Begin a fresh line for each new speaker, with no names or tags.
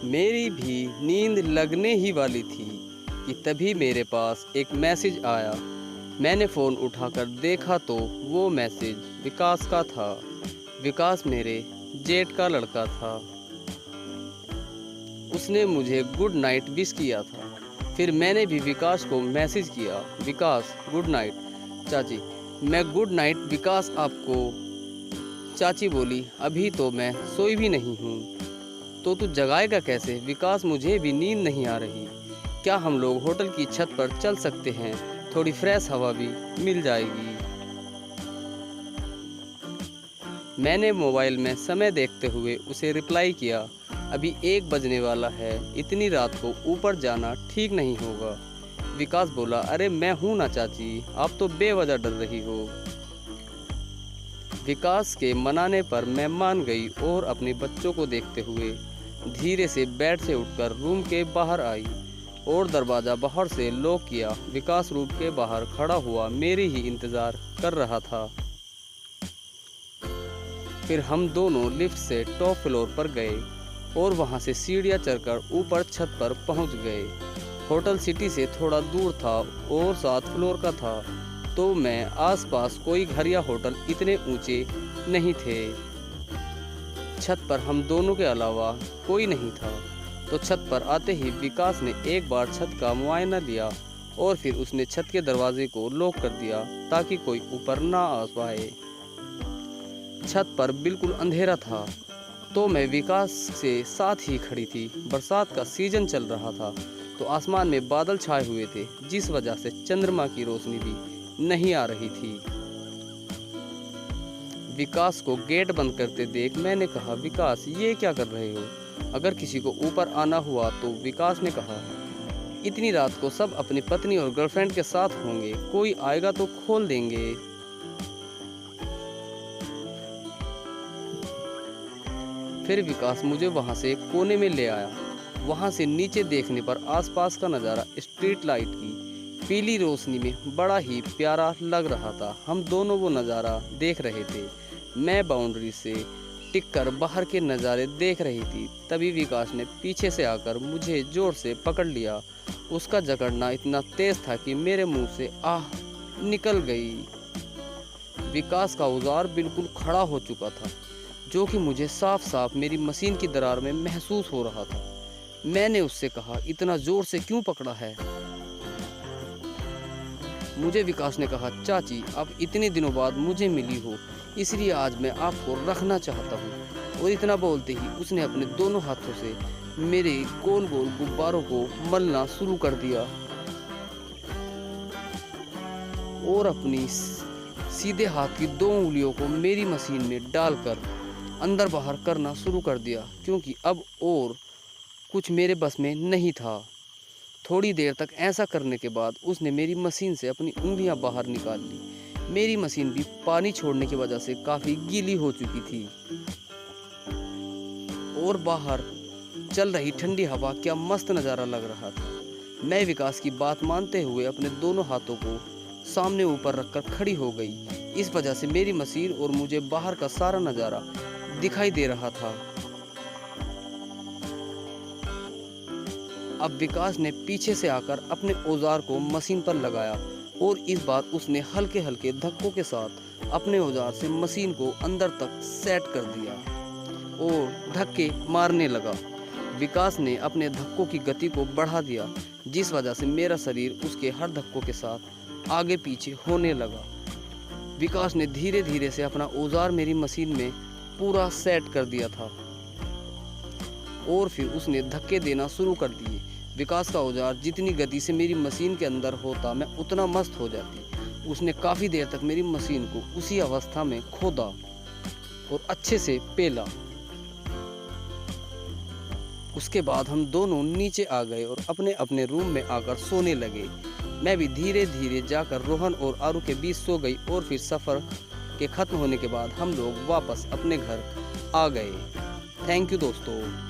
मेरी भी नींद लगने ही वाली थी कि तभी मेरे पास एक मैसेज आया। मैंने फ़ोन उठाकर देखा तो वो मैसेज विकास का था। विकास मेरे जेठ का लड़का था। उसने मुझे गुड नाइट विश किया था। फिर मैंने भी विकास को मैसेज किया, विकास गुड नाइट। चाची, मैं गुड नाइट विकास आपको। चाची बोली, अभी तो मैं सोई भी नहीं हूँ, तो तू जगाएगा कैसे? विकास, मुझे भी नींद नहीं आ रही। क्या हम लोग होटल की छत पर चल सकते हैं? थोड़ी फ्रेश हवा भी मिल जाएगी। मैंने मोबाइल में समय देखते हुए उसे रिप्लाई किया, अभी 1 बजने वाला है, इतनी रात को ऊपर जाना ठीक नहीं होगा। विकास बोला, अरे मैं हूं ना चाची, आप तो बेवजह डर रही हो। विकास के मनाने पर मैं मान गई और अपने बच्चों को देखते हुए धीरे से बेड से उठकर रूम के बाहर आई और दरवाज़ा बाहर से लॉक किया। विकास रूम के बाहर खड़ा हुआ मेरे ही इंतज़ार कर रहा था। फिर हम दोनों लिफ्ट से टॉप फ्लोर पर गए और वहां से सीढ़ियां चढ़कर ऊपर छत पर पहुंच गए। होटल सिटी से थोड़ा दूर था और 7 फ्लोर का था, तो मैं आसपास कोई घर या होटल इतने ऊंचे नहीं थे। छत पर हम दोनों के अलावा कोई नहीं था, तो छत पर आते ही विकास ने एक बार छत का मुआयना लिया और फिर उसने छत के दरवाजे को लॉक कर दिया ताकि कोई ऊपर ना आ पाए। छत पर बिल्कुल अंधेरा था, तो मैं विकास से साथ ही खड़ी थी। बरसात का सीजन चल रहा था, तो आसमान में बादल छाए हुए थे, जिस वजह से चंद्रमा की रोशनी भी नहीं आ रही थी। विकास को गेट बंद करते देख मैंने कहा, विकास ये क्या कर रहे हो? अगर किसी को ऊपर आना हुआ तो? विकास ने कहा, इतनी रात को सब अपनी पत्नी और गर्लफ्रेंड के साथ होंगे, कोई आएगा तो खोल देंगे। फिर विकास मुझे वहां से कोने में ले आया। वहां से नीचे देखने पर आसपास का नज़ारा स्ट्रीट लाइट की पीली रोशनी में बड़ा ही प्यारा लग रहा था। हम दोनों वो नज़ारा देख रहे थे। मैं बाउंड्री से टिककर बाहर के नज़ारे देख रही थी। तभी विकास ने पीछे से आकर मुझे जोर से पकड़ लिया। उसका जकड़ना इतना तेज था कि मेरे मुंह से आह निकल गई। विकास का औजार बिल्कुल खड़ा हो चुका था, जो कि मुझे साफ साफ मेरी मशीन की दरार में महसूस हो रहा था। मैंने उससे कहा, इतना जोर से क्यों पकड़ा है? मुझे विकास ने कहा, चाची आप इतने दिनों बाद मुझे मिली हो, इसलिए आज मैं आपको रखना चाहता हूँ। और इतना बोलते ही उसने अपने दोनों हाथों से मेरे गोल गोल गुब्बारों को मलना शुरू कर दिया और अपनी सीधे हाथ की 2 उंगलियों को मेरी मशीन में डालकर अंदर बाहर करना शुरू कर दिया, क्योंकि अब और कुछ मेरे बस में नहीं था। थोड़ी देर तक ऐसा करने के बाद उसने मेरी मशीन से अपनी उंगलियां बाहर निकाल ली। मेरी मशीन भी पानी छोड़ने की वजह से काफ़ी गीली हो चुकी थी और बाहर चल रही ठंडी हवा क्या मस्त नज़ारा लग रहा था। मैं विकास की बात मानते हुए अपने दोनों हाथों को सामने ऊपर रखकर खड़ी हो गई। इस वजह से मेरी मशीन और मुझे बाहर का सारा नज़ारा दिखाई दे रहा था। अब विकास ने पीछे से आकर अपने औजार को मशीन पर लगाया और इस बार उसने हल्के हल्के धक्कों के साथ अपने औजार से मशीन को अंदर तक सेट कर दिया और धक्के मारने लगा। विकास ने अपने धक्कों की गति को बढ़ा दिया, जिस वजह से मेरा शरीर उसके हर धक्कों के साथ आगे पीछे होने लगा। विकास ने धीरे धीरे से अपना औजार मेरी मशीन में पूरा सेट कर दिया था और फिर उसने धक्के देना शुरू कर दिए। विकास का औजार जितनी गति से मेरी मशीन के अंदर होता, मैं उतना मस्त हो जाती। उसने काफ़ी देर तक मेरी मशीन को उसी अवस्था में खोदा और अच्छे से पेला। उसके बाद हम दोनों नीचे आ गए और अपने अपने रूम में आकर सोने लगे। मैं भी धीरे धीरे जाकर रोहन और आरू के बीच सो गई और फिर सफ़र के ख़त्म होने के बाद हम लोग वापस अपने घर आ गए। थैंक यू दोस्तों।